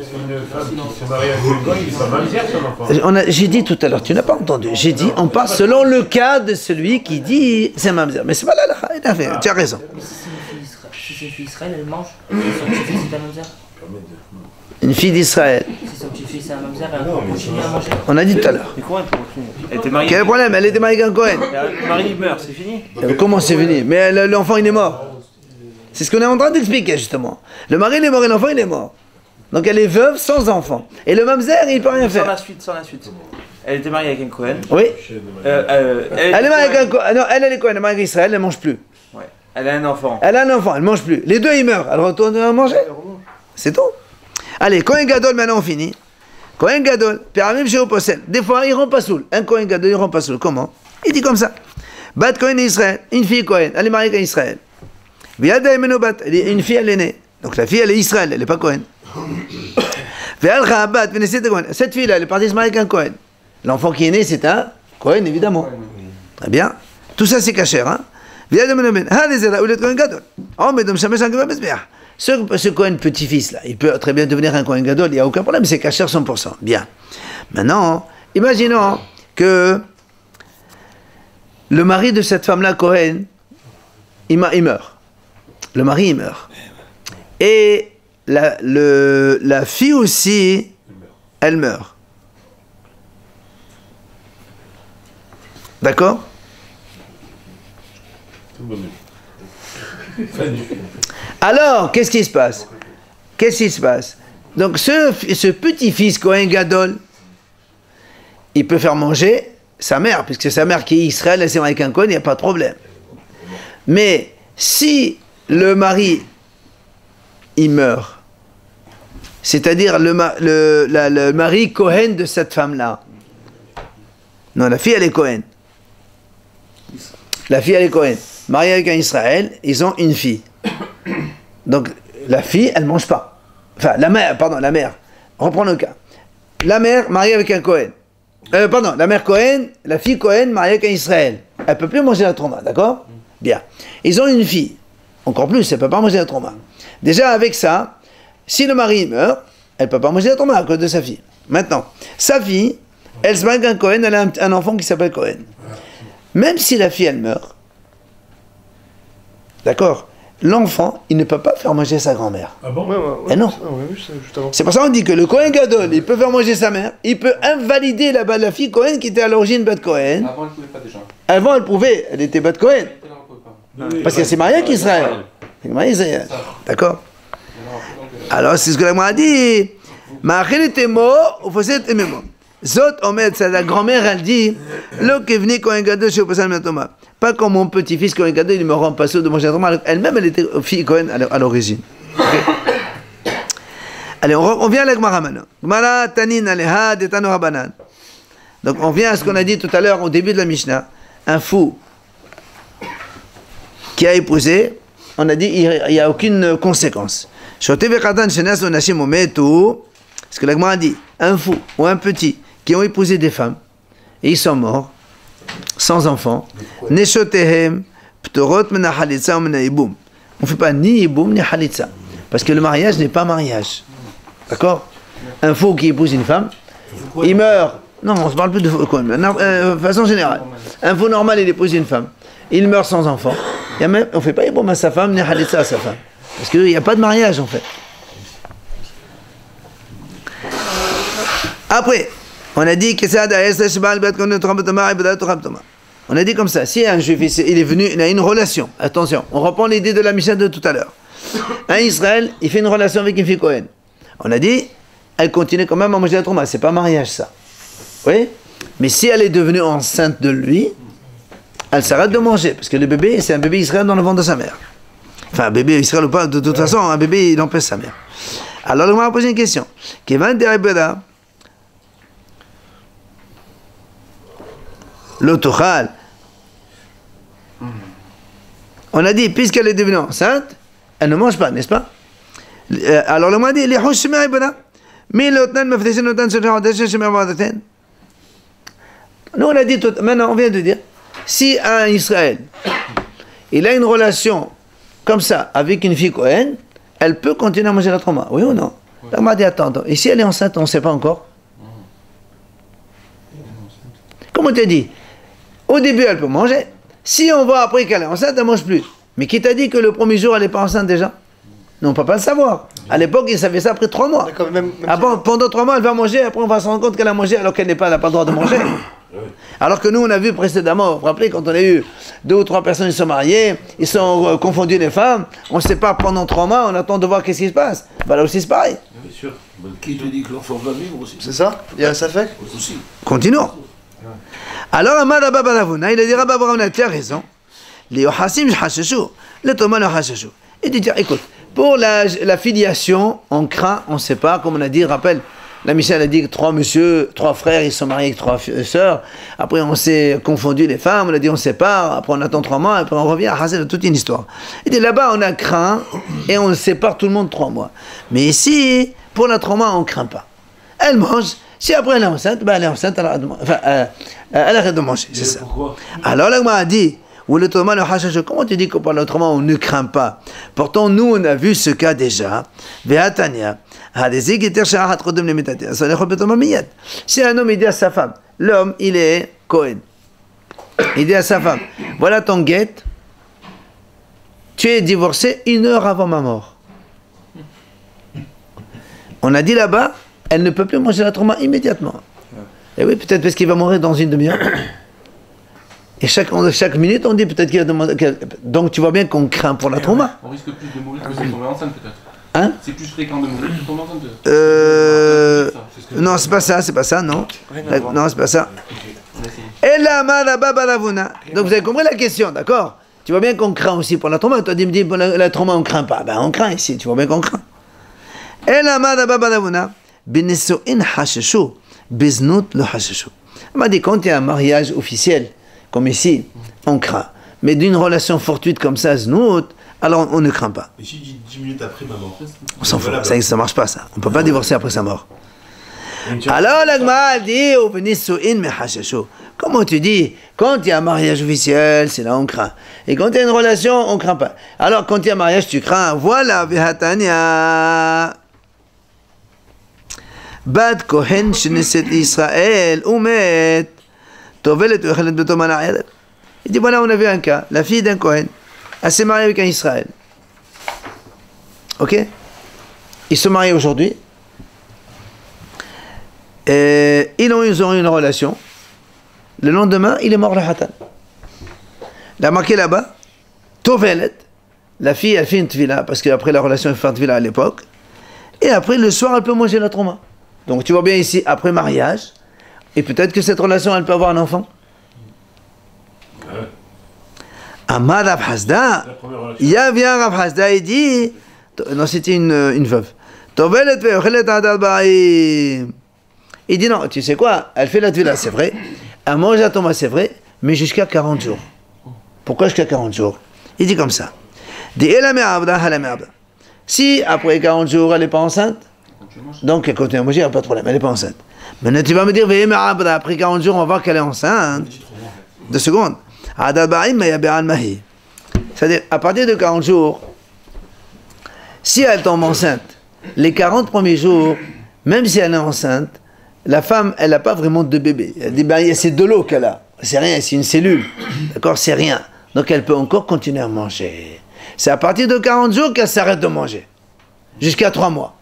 femme qui se marie avec un goy, il est pas mamzer son enfant?
J'ai dit tout à l'heure, tu n'as pas entendu, j'ai dit, on part selon le cas de celui qui dit c'est mamzer. Mais c'est pas là, tu as raison.
Mais si c'est une fille Israël, elle mange. Si son petit-fils est un mamzer.
Une fille d'Israël.
Si son petit-fils est un mamzer, elle continue à manger.
On a dit tout à l'heure.
Mais comment elle peut continuer? Elle était mariée.
Quel est le problème? Elle était mariée avec un Cohen.
Le mari meurt, c'est fini.
Comment c'est fini? Mais l'enfant il est mort. C'est ce qu'on est en train d'expliquer justement. Le mari il est mort et l'enfant il est mort. Donc elle est veuve sans enfant. Et le mamzer il peut rien faire.
Sans la suite. Elle était mariée avec un Cohen.
Oui.
Elle
est mariée avec un Cohen. Non, elle est Cohen, elle est mariée avec Israël, elle ne mange plus.
Ouais. Elle a un enfant.
Elle a un enfant, elle ne mange plus. Les deux ils meurent. Elle retourne à manger. C'est tout. Allez, Cohen Gadol, maintenant on finit. Cohen Gadol, Péramim chez Opossel. Des fois, il rend pas soul. Un Cohen Gadol, il rend pas soul. Comment? Il dit comme ça. Bat Cohen Israël, une fille Cohen, elle est mariée avec Israël. Une fille, elle est née. Donc la fille, elle est Israël, elle n'est pas Cohen. Cette fille-là, elle est partie se marier avec un Cohen. L'enfant qui est né, c'est un Cohen, évidemment. Très bien. Tout ça, c'est cachère, hein? Ce Cohen petit-fils là, il peut très bien devenir un Cohen Gadol, il n'y a aucun problème, c'est cachère 100%. Bien. Maintenant, imaginons que le mari de cette femme-là, Cohen, il meurt. Le mari, il meurt. Et la fille aussi, elle meurt. D'accord? Alors, qu'est-ce qui se passe? Donc, ce petit-fils Cohen Gadol, il peut faire manger sa mère, puisque sa mère qui est Israël, elle s'est mariée avec un Cohen, il n'y a pas de problème. Mais si le mari, il meurt, c'est-à-dire le mari Cohen de cette femme-là, Non, la fille, elle est Cohen. La fille, elle est Cohen. Mariée avec un Israël, ils ont une fille. Donc, la fille, elle ne mange pas. Enfin, la mère. Reprends le cas. La mère mariée avec un Cohen. La mère Cohen, la fille Cohen mariée avec un Israël. Elle ne peut plus manger la trauma, d'accord? Bien. Ils ont une fille. Encore plus, elle ne peut pas manger la trauma. Déjà, avec ça, si le mari meurt, elle ne peut pas manger la trauma à cause de sa fille. Maintenant, sa fille, elle se marie avec un Cohen, elle a un enfant qui s'appelle Cohen. Même si la fille, elle meurt, d'accord, l'enfant, il ne peut pas faire manger sa grand-mère.
Ah bon?
Et non. C'est pour ça qu'on dit que le Cohen Gadol, il peut faire manger sa mère, il peut invalider la fille Cohen qui était à l'origine Bat Cohen.
Avant, elle ne pouvait pas déjà.
Avant, elle pouvait, elle était Bat Cohen. Parce qu'elle s'est mariée avec Israël. Elle s'est mariée avec Israël. D'accord? Alors, c'est ce que la a dit. Zot Omed, c'est la grand-mère, elle dit, le Kevni Kohen Gadol chez Opasal Matoma. Pas comme mon petit-fils Kohen Gadol, il me rend pas sûr de manger la Toma. Elle-même, elle était fille Kohen à l'origine. Okay. Allez, on vient à la Gemara maintenant. Gemara Tanin Aleha Detano Rabanan. Donc, on vient à ce qu'on a dit tout à l'heure au début de la Mishnah. Un fou qui a épousé, on a dit, il n'y a aucune conséquence. Shote Vekatan Shenas Onashim Ometu. Ce que la Gemara dit, un fou ou un petit qui ont épousé des femmes et ils sont morts sans enfants, Neshotehem Ptorot Mena Halitza ou Mena Iboum. On ne fait pas ni Iboum ni Halitza parce que le mariage n'est pas mariage. D'accord? Un fou qui épouse une femme, il meurt. Non, on ne se parle plus de fou. De façon générale, un fou normal, il épouse une femme, il meurt sans enfant. On ne fait pas Iboum à sa femme ni Halitza à sa femme parce qu'il n'y a pas de mariage en fait. Après, on a dit que on a dit comme ça, si un juif il est venu, il a une relation, attention, on reprend l'idée de la Mishnah de tout à l'heure. Un Israël, il fait une relation avec une fille Cohen. On a dit, elle continue quand même à manger la trauma, c'est pas mariage ça. Oui? Mais si elle est devenue enceinte de lui, elle s'arrête de manger, parce que le bébé, c'est un bébé Israël dans le ventre de sa mère. Enfin, un bébé Israël ou pas, de toute façon, un bébé, il empêche sa mère. Alors, on va poser une question. L'autochal. On a dit, puisqu'elle est devenue enceinte, elle ne mange pas, n'est-ce pas? Alors, le mot dit, les houches mais nous, on a dit, maintenant, on vient de dire, si un Israël, il a une relation comme ça avec une fille Cohen, elle peut continuer à manger la trauma, oui ou non? On m'a dit, attends, et si elle est enceinte, on ne sait pas encore? Comment tu as dit? Au début, elle peut manger. Si on voit après qu'elle est enceinte, elle ne mange plus. Mais qui t'a dit que le premier jour, elle n'est pas enceinte déjà? Non, on ne peut pas le savoir. À l'époque, ils savaient ça après 3 mois. Pendant 3 mois, elle va manger, après on va se rendre compte qu'elle a mangé alors qu'elle n'a pas le droit de manger. Alors que nous, on a vu précédemment, vous vous rappelez, quand on a eu 2 ou 3 personnes, ils sont mariés, ils sont confondus les femmes, on ne sait pas pendant 3 mois, on attend de voir qu'est-ce qui se passe. Bah là aussi, c'est pareil.
Bien sûr. Qui te dit que l'enfant va vivre aussi?
C'est ça? Il y a ça fait?
Aussi.
Continuons. Alors, Amad Abba Baravuna, il a dit Rabba Baravuna, tu as raison. Les Yohasim Hachashou, les Thomas Hachashou. Et tu dis, écoute, pour la filiation, on craint, on ne sait pas, comme on a dit, rappelle, la Michel a dit que 3 frères, ils sont mariés avec 3 sœurs. Après, on s'est confondu les femmes, on a dit on se sépare, après on attend 3 mois, après on revient à Hazel, toute une histoire. Et dit là-bas, on a craint et on sépare tout le monde 3 mois. Mais ici, pour la trauma, on ne craint pas. Elle mange. Si après elle est enceinte, elle est enceinte, elle arrête de manger, c'est ça.
Pourquoi?
Alors là, on a dit, comment tu dis que par l'autrement on ne craint pas? Pourtant, nous, on a vu ce cas déjà. Si un homme, il dit à sa femme, l'homme, il est Cohen. Il dit à sa femme, voilà ton guette, tu es divorcé 1 heure avant ma mort. On a dit là-bas, elle ne peut plus manger la trauma immédiatement. Et oui, peut-être parce qu'il va mourir dans 1 demi-heure. Et chaque minute, on dit peut-être qu'il va demander. Donc tu vois bien qu'on craint pour la trauma.
On risque plus de mourir que de tomber enceinte, peut-être.
Hein?
C'est plus fréquent de mourir que de tomber enceinte.
Non, c'est pas ça, non. Non, c'est pas ça. Et la babalavuna. Donc vous avez compris la question, d'accord? Tu vois bien qu'on craint aussi pour la trauma. Toi, tu me dis pour la trauma, on craint pas. Ben, on craint ici, tu vois bien qu'on craint. Et la babalavuna. Binesu'in hashashu, biznut lo hashashu. On m'a dit, quand il y a un mariage officiel, comme ici, on craint. Mais d'une relation fortuite comme ça, znout, alors on ne craint pas.
Et si 10 minutes après ma mort?
On s'en fout, ça marche pas ça. On ne peut pas divorcer après sa mort. Alors l'Agma dit, comment tu dis, quand il y a un mariage officiel, c'est là on craint. Et quand il y a une relation, on ne craint pas. Alors quand il y a un mariage, tu crains. Voilà, Vihatania. Bad Kohen Shneset Israël, Umet, Tovelet Uchelet Betoman Ayad. Il dit voilà, on avait un cas, la fille d'un Kohen, elle s'est mariée avec un Israël. Ok? Ils se marient aujourd'hui. Et ils ont eu une relation. Le lendemain, il est mort le Hatan. Il a marqué là-bas, Tovelet, la fille, elle fait une tvila, parce qu'après la relation, elle fait une tvila à l'époque. Et après, le soir, elle peut manger la trauma. Donc tu vois bien ici, après mariage, et peut-être que cette relation, elle peut avoir un enfant. Amar Rav Hasda, il y avait un Rav Hasda, il dit, non, c'était une veuve. Il dit non, tu sais quoi, elle fait la tvila, c'est vrai, elle mange la trauma, c'est vrai, mais jusqu'à 40 jours. Pourquoi jusqu'à 40 jours? Il dit comme ça. Si après 40 jours, elle n'est pas enceinte, donc elle continue à manger, il n'y a pas de problème, elle n'est pas enceinte. Maintenant tu vas me dire, après 40 jours, on va voir qu'elle est enceinte. 2 secondes. C'est-à-dire, à partir de 40 jours, si elle tombe enceinte, les 40 premiers jours, même si elle est enceinte, la femme, elle n'a pas vraiment de bébé. Elle dit, c'est de l'eau qu'elle a. C'est rien, c'est une cellule. D'accord, c'est rien. Donc elle peut encore continuer à manger. C'est à partir de 40 jours qu'elle s'arrête de manger. Jusqu'à 3 mois.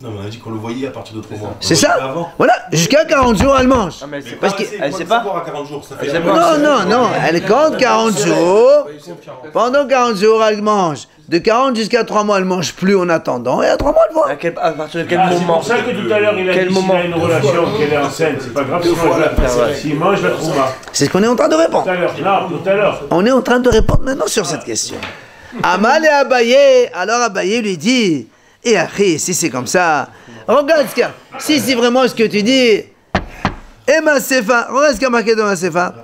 Non, mais on a dit qu'on le voyait à partir de 3 mois.
C'est ça. Voilà, jusqu'à 40 jours, elle mange.
Ah, mais elle sait
Parce
pas.
que...
Elle sait pas.
À 40 jours, ça fait
Non, elle compte 40 jours. Pendant 40 jours, elle mange. De 40 jusqu'à 3 mois, elle ne mange plus en attendant. Et à 3 mois, elle voit.
À partir de quel
C'est
moment?
pour ça que tout à l'heure, il a dit s'il a une relation, qu'elle est enceinte, c'est pas grave s'il mange la trauma.
C'est ce qu'on est en train de répondre.
Tout à l'heure, non, tout à l'heure.
On est en train de répondre maintenant sur cette question. Amal et Abaye, alors Abaye lui dit, et après, si c'est comme ça, regarde ce qu'il y a. Si c'est vraiment ce que tu dis, et ma sefa, regarde ce qu'il y a marqué dans ma sefa.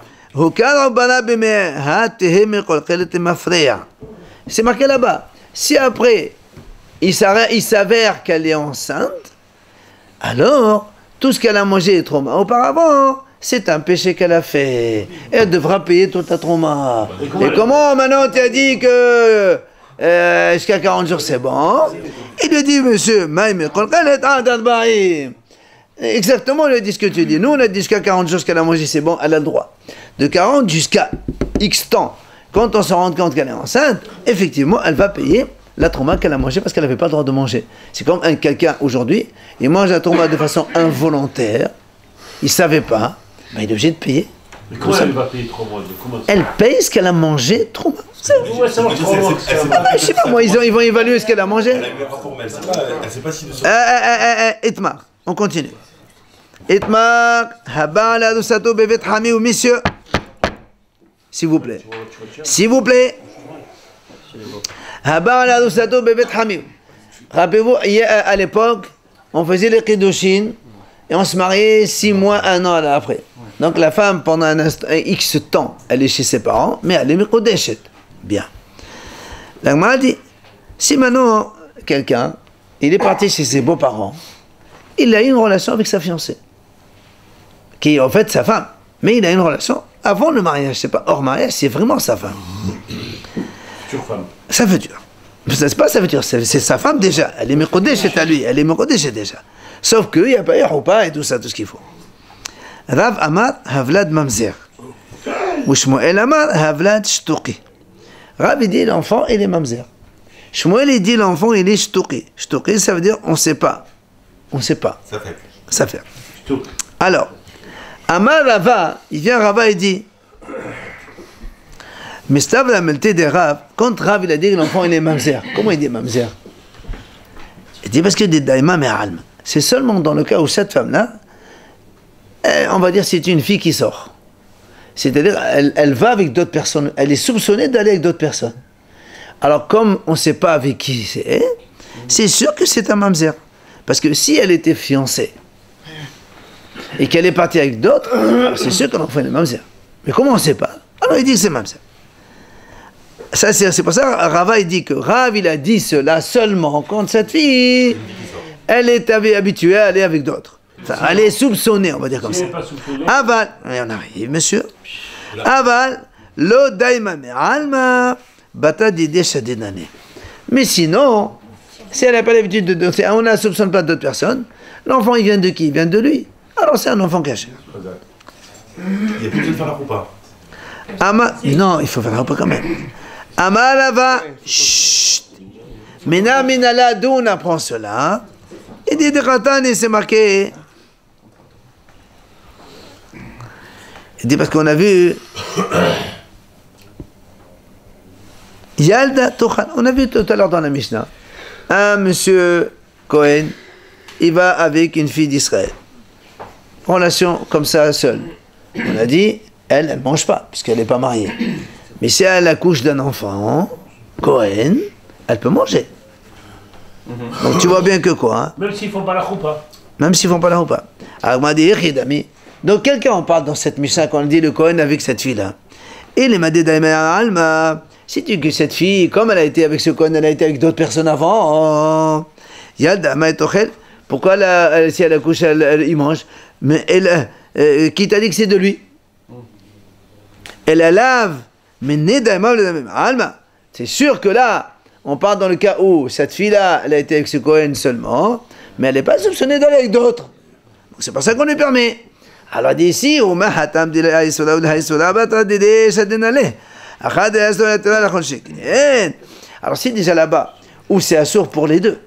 C'est marqué là-bas. Si après, il s'avère qu'elle est enceinte, alors, tout ce qu'elle a mangé est trauma. Auparavant, c'est un péché qu'elle a fait. Elle devra payer toute la trauma. Et comment maintenant tu as dit que jusqu'à 40 jours c'est bon? Il lui dit, monsieur, exactement, il lui dit ce que tu dis. Nous, on a dit jusqu'à 40 jours ce qu'elle a mangé, c'est bon, elle a le droit. De 40 jusqu'à X temps. Quand on se rend compte qu'elle est enceinte, effectivement, elle va payer la trauma qu'elle a mangée parce qu'elle n'avait pas le droit de manger. C'est comme quelqu'un aujourd'hui, il mange la trauma de façon involontaire, il ne savait pas, il est obligé de payer.
Mais comment elle va payer 3 mois?
Elle paye ce qu'elle a mangé trauma.
Je
sais pas, moi, ils vont évaluer ce qu'elle a mangé.
Elle a eu un rapport, mais elle sait pas si...
Itmar, on continue. Itmar, haba la dosato bevet hami ou messieurs. S'il vous plaît. S'il vous plaît. Haba la dosato bevet hami. Rappelez-vous, à l'époque, on faisait les Kiddushin et on se mariait 6 mois, 1 an après. Donc la femme, pendant un X temps, elle est chez ses parents, mais elle est Mikodeshet. Bien. La dit, si maintenant quelqu'un, il est parti chez ses beaux-parents, il a eu une relation avec sa fiancée, qui est en fait sa femme, mais il a une relation avant le mariage, c'est pas hors mariage, c'est vraiment sa femme.
Future femme.
Sa future. C'est pas sa future, c'est sa femme déjà. Elle est Mikodeshet à lui, elle est Mikodeshet déjà. Sauf qu'il n'y a pas Yeroupa et tout ça, tout ce qu'il faut. Rav Amar, Havlad Mamzer. Ou Shmuel Amar, Havlad Shtuki. Rav, il dit l'enfant, il est Mamzer. Shmuel, il dit l'enfant, il est Shtuki. Shtuki, ça veut dire on ne sait pas. On ne sait pas. Ça fait. Alors, Amar Rava, il vient Rava et dit, Mistav la melté des Rav, quand Rav, il a dit que l'enfant, il est Mamzer. Comment il dit Mamzer? Il dit parce que des Daïma mais Alm. C'est seulement dans le cas où cette femme-là, on va dire c'est une fille qui sort. C'est-à-dire, elle va avec d'autres personnes. Elle est soupçonnée d'aller avec d'autres personnes. Alors, comme on ne sait pas avec qui c'est sûr que c'est un mamzer. Parce que si elle était fiancée, et qu'elle est partie avec d'autres, c'est sûr que l'enfant est mamzer. Mais comment on ne sait pas? Alors il dit que c'est mamzer. Ça, c'est pour ça que Rava il dit que Rav il a dit cela seulement quand cette fille, elle est habituée à aller avec d'autres. Enfin, elle est soupçonnée, on va dire comme ça. Aval, et on arrive, monsieur. Aval, lo daima me alma, bata dide shadinane. Mais sinon, si elle n'a pas l'habitude de danser, on ne soupçonne pas d'autres personnes, l'enfant il vient de qui? Il vient de lui. Alors c'est un enfant caché.
Il n'y a plus besoin de faire la roupa.
Non, il faut faire la roupa quand même. Amalava, chut. Mena minala, d'où on apprend cela? Il dit de Khatan et c'est marqué. Il dit parce qu'on a vu. Yalda Tochan. On a vu tout à l'heure dans la Mishnah. Un monsieur Cohen, il va avec une fille d'Israël. Relation comme ça, seule. On a dit, elle ne mange pas, puisqu'elle n'est pas mariée. Mais si elle accouche d'un enfant, Cohen, elle peut manger. Donc tu vois bien que quoi, hein?
Même s'ils font pas la choupa.
Même s'ils font pas la choupa. Alors, m'a dit, donc quelqu'un en parle dans cette Mishnah quand on dit le Cohen avec cette fille-là. Et les Madé Alma, si tu dis que cette fille, comme elle a été avec ce Cohen, elle a été avec d'autres personnes avant, Yalda Maetochel, pourquoi si elle accouche, il mange? Mais qui t'a dit que c'est de lui? Elle la lave, mais Alma. C'est sûr que là, on part dans le cas où cette fille-là, elle a été avec ce Cohen seulement, mais elle n'est pas soupçonnée d'aller avec d'autres. Donc c'est pour ça qu'on lui permet. Alors d'ici, alors si déjà là-bas, où c'est assourd pour les deux,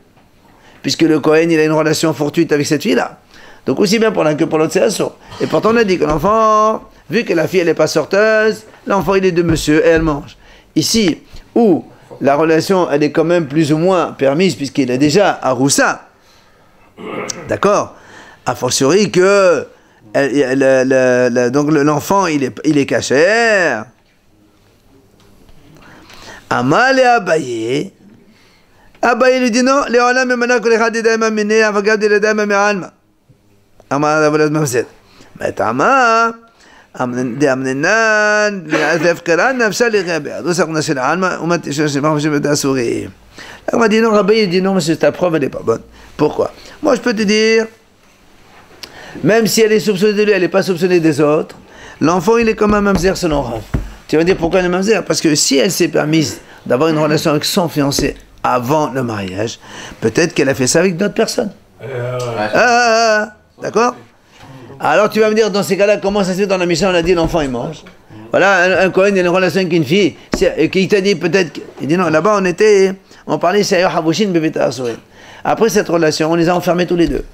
puisque le Cohen il a une relation fortuite avec cette fille-là, donc aussi bien pour l'un que pour l'autre c'est assourd. Et pourtant on a dit que l'enfant, vu que la fille elle n'est pas sorteuse, l'enfant il est de monsieur et elle mange. Ici, où la relation elle est quand même plus ou moins permise, puisqu'il est déjà à Roussa, d'accord, a fortiori que donc l'enfant il est cachère. Amal et Abaye lui dit non, les olam memana kol echad yedayim minei avagad yedayim me'alma. Amal avolad mamzed. Mais Ama de amnenan ve'afkaran nafsha li'gabed. Donc ça qu'on a chez l'alma, on m'a dit je sais pas, je me t'assurer. On m'a dit non, Abaye dit non, monsieur, ta preuve elle est pas bonne. Pourquoi? Moi je peux te dire, même si elle est soupçonnée de lui, elle n'est pas soupçonnée des autres, l'enfant il est comme un mamzer selon Rav. Tu vas dire pourquoi le mamzer? Parce que si elle s'est permise d'avoir une relation avec son fiancé avant le mariage, peut-être qu'elle a fait ça avec d'autres personnes. D'accord? Alors tu vas me dire, dans ces cas-là, comment ça se fait dans la mission, on a dit l'enfant il mange. Voilà, un Cohen il a une relation avec une fille, et qui t'a dit peut-être, il dit non, là-bas on parlait, c'est Habushin Bebeta Asorin. Après cette relation, on les a enfermés tous les deux.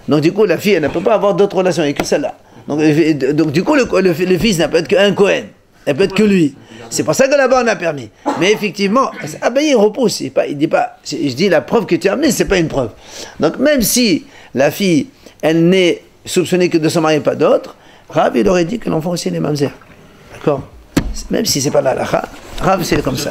Donc du coup, la fille, elle ne peut pas avoir d'autres relations, il n'y a que celle-là. Donc du coup, le fils n'a peut être qu'un Cohen. Elle peut être que lui. C'est pour ça que là-bas on a permis. Mais effectivement, il repousse. Il dit pas. Je dis la preuve que tu as amenée, c'est pas une preuve. Donc même si la fille, elle n'est soupçonnée que de son mari et pas d'autre, Rav il aurait dit que l'enfant aussi est mamzer. D'accord? Même si c'est pas la halakha, Rav c'est comme ça.